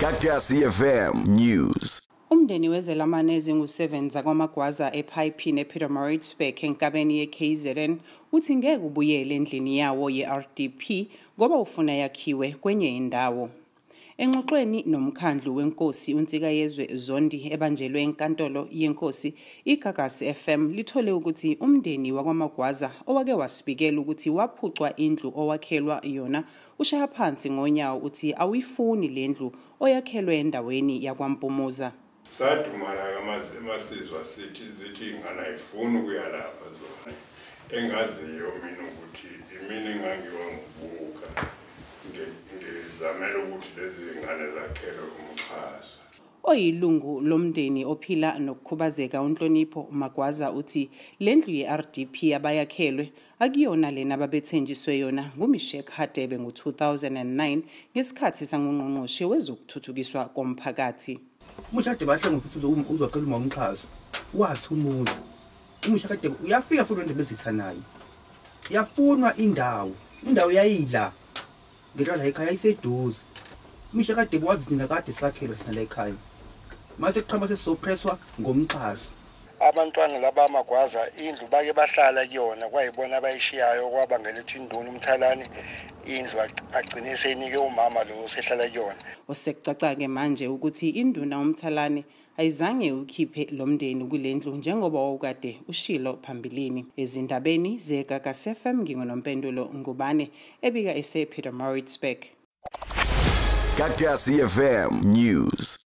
Gagasi FM News. Umndeni wezelamane ezingu-7 zakwamagwaza ePhayipini ePietermaritzburg enkabeni ye-KZN uthi ngeke ubuyele endlini yawo ye-RDP ngoba ufuna yakhiwe kwenye indawo. Engxoxweni nomkhandlu wenkosi uNtsikayezwe Zondi ebanjelwe enkantolo yenkosi, iGagasi FM lithole ukuthi umndeni wakwamagwaza owake wasibikela ukuthi waphucwa indlu owakhelwa yona ushaya phansi ngonyawo uthi awuyifuni lendlu oyakhelwe endaweni yakwaMpumuza. Sadumala amasizwa zithi ingane ayifuni ukuya lapha zona. Engaziyo mina ukuthi imini engangiwa ngubuka ngizamela ukuthi lezi ngane zakhelwe umxhaso. Oyilungu lomndeni ophila nokukhubazeka uNhlonipho Magwaza uthi lendlu ye-RDP abayakhelwe akuyona lena ababethenjiswe yona nguMishek Hadebe ngo-2009 ngesikhathi sangungqongqoshe wezokuthuthukiswa komphakathi. Umushade bahle ngokuthi uzokhela umxhaso wathi umuzi umushade uyafika futhi into bezithanayo yafunwa indawo yayidla ngicela ekhaya iseduze umushade wazidina kade sakhelwe sina la ekhaya mase kuqhamba sesizopresswa ngomxhaso. Abantwana laba amagwaza indlu bake bahlala kuyona kwayibona abayishiyayo kwabangela ethi induna umthalane indlu agcine senike umama lo sehlala kuyona. Osekucaca-ke manje ukuthi induna umthalane ayizange ukhiphe lomndeni kulendlu njengoba wawukade ushilo phambilini. Ezindabeni zeGagasi FM ngingoNompendulo Ngubane ebika esePietermaritzburg. Gagasi FM News.